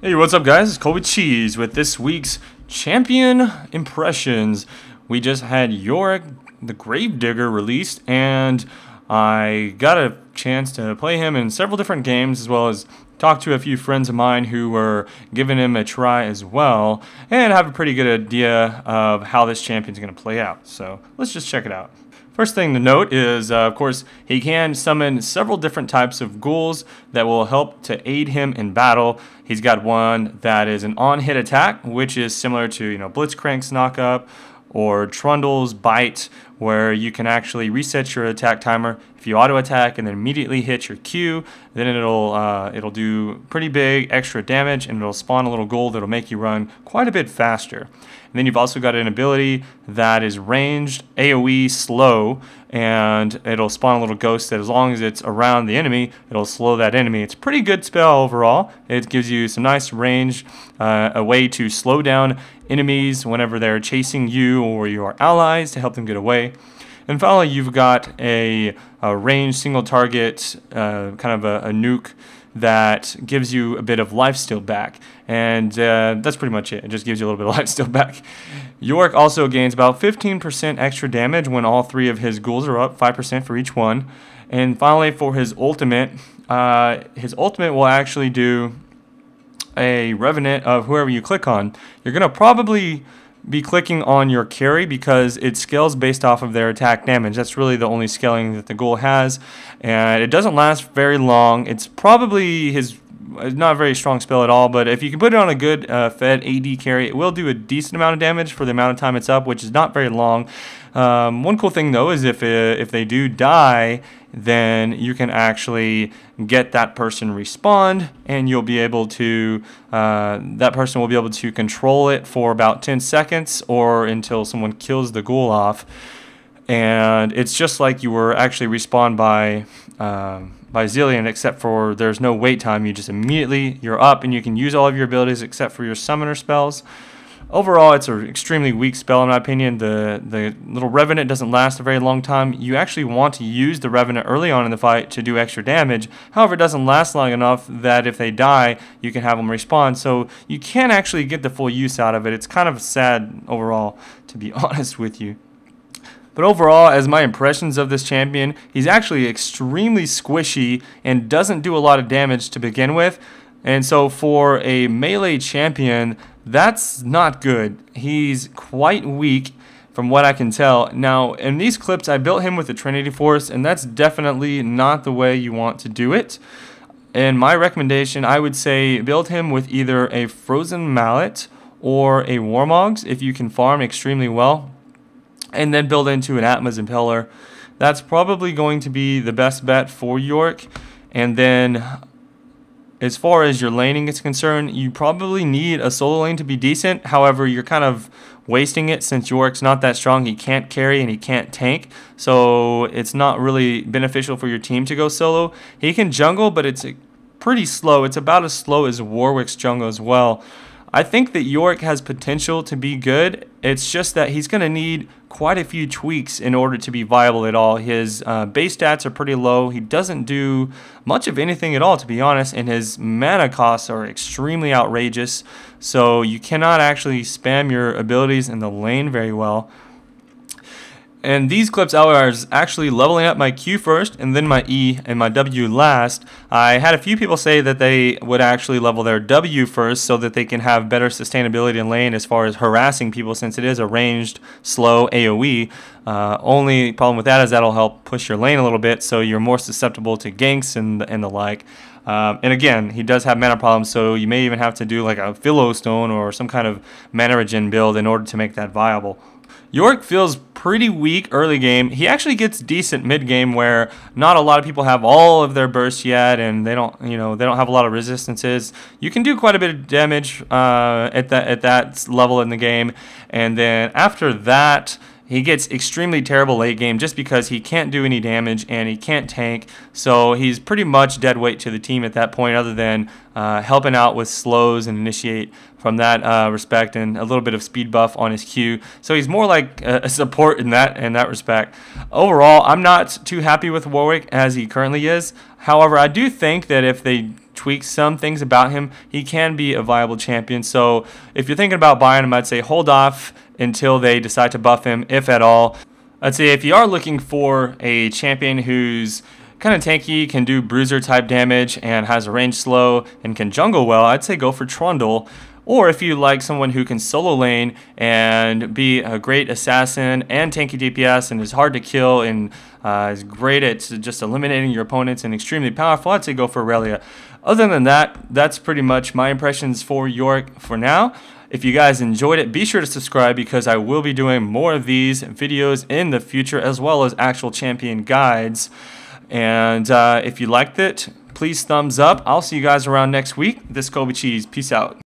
Hey, what's up, guys? It's Colby Cheese with this week's Champion Impressions. We just had Yorick, the Gravedigger, released, and I got a chance to play him in several different games, as well as talk to a few friends of mine who were giving him a try as well, and have a pretty good idea of how this champion's going to play out. So let's just check it out. First thing to note is, of course, he can summon several different types of ghouls that will help to aid him in battle. He's got one that is an on-hit attack, which is similar to, Blitzcrank's knockup or Trundle's Bite, where you can actually reset your attack timer. If you auto-attack and then immediately hit your Q, then it'll do pretty big extra damage, and it'll spawn a little ghoul that'll make you run quite a bit faster. And then you've also got an ability that is ranged, AoE slow, and it'll spawn a little ghost that as long as it's around the enemy, it'll slow that enemy. It's a pretty good spell overall. It gives you some nice range, a way to slow down enemies whenever they're chasing you or your allies to help them get away. And finally, you've got a ranged single target, kind of a nuke that gives you a bit of lifesteal back. And that's pretty much it. It just gives you a little bit of lifesteal back. Yorick also gains about 15% extra damage when all three of his ghouls are up, 5% for each one. And finally, for his ultimate will actually do a Revenant of whoever you click on. You're going to probably be clicking on your carry because it scales based off of their attack damage. That's really the only scaling that the ghoul has, and it doesn't last very long. It's probably not a very strong spell at all, but if you can put it on a good fed AD carry, it will do a decent amount of damage for the amount of time it's up, which is not very long. One cool thing though is if they do die, then you can actually get that person respawned, and you'll be able to that person will be able to control it for about 10 seconds or until someone kills the ghoul off. And it's just like you were actually respawned by Zillion, except for there's no wait time. You just you're up, and you can use all of your abilities except for your summoner spells. Overall, it's an extremely weak spell in my opinion. The little Revenant doesn't last a very long time. You actually want to use the Revenant early on in the fight to do extra damage. However, it doesn't last long enough that if they die, you can have them respawn. So you can't actually get the full use out of it. It's kind of sad overall, to be honest with you. But overall, as my impressions of this champion, he's actually extremely squishy and doesn't do a lot of damage to begin with. And so for a melee champion, that's not good. He's quite weak from what I can tell. Now, in these clips, I built him with the Trinity Force, and that's definitely not the way you want to do it. And my recommendation, I would say build him with either a Frozen Mallet or a Warmogs if you can farm extremely well, and then build into an Atma's Impeller. That's probably going to be the best bet for Yorick. And then as far as your laning is concerned, you probably need a solo lane to be decent. However, you're kind of wasting it since Yorick's not that strong. He can't carry and he can't tank, so it's not really beneficial for your team to go solo. He can jungle, but it's pretty slow. It's about as slow as Warwick's jungle as well. I think that Yorick has potential to be good. It's just that he's going to need quite a few tweaks in order to be viable at all. His base stats are pretty low. He doesn't do much of anything at all, to be honest, and his mana costs are extremely outrageous. So you cannot actually spam your abilities in the lane very well. And these clips I was actually leveling up my Q first and then my E and my W last. I had a few people say that they would actually level their W first so that they can have better sustainability in lane as far as harassing people, since it is a ranged, slow AoE. Only problem with that is that'll help push your lane a little bit, so you're more susceptible to ganks and the like. And again, he does have mana problems, so you may even have to do like a Philostone or some kind of mana regen build in order to make that viable. Yorick feels pretty weak early game. He actually gets decent mid game, where not a lot of people have all of their bursts yet, and they don't have a lot of resistances. You can do quite a bit of damage at that level in the game, and then after that, he gets extremely terrible late game just because he can't do any damage and he can't tank. So he's pretty much dead weight to the team at that point, other than helping out with slows and initiate from that respect, and a little bit of speed buff on his Q. So he's more like a support in that respect. Overall, I'm not too happy with Warwick as he currently is. However, I do think that if they tweak some things about him, he can be a viable champion. So if you're thinking about buying him, I'd say hold off until they decide to buff him, if at all. I'd say if you are looking for a champion who's kind of tanky, can do bruiser type damage, and has a range slow, and can jungle well, I'd say go for Trundle. Or if you like someone who can solo lane and be a great assassin and tanky DPS and is hard to kill and is great at just eliminating your opponents and extremely powerful, I'd say go for Aurelia. Other than that, that's pretty much my impressions for Yorick for now. If you guys enjoyed it, be sure to subscribe because I will be doing more of these videos in the future as well as actual champion guides. And if you liked it, please thumbs up. I'll see you guys around next week. This is Colby Cheese. Peace out.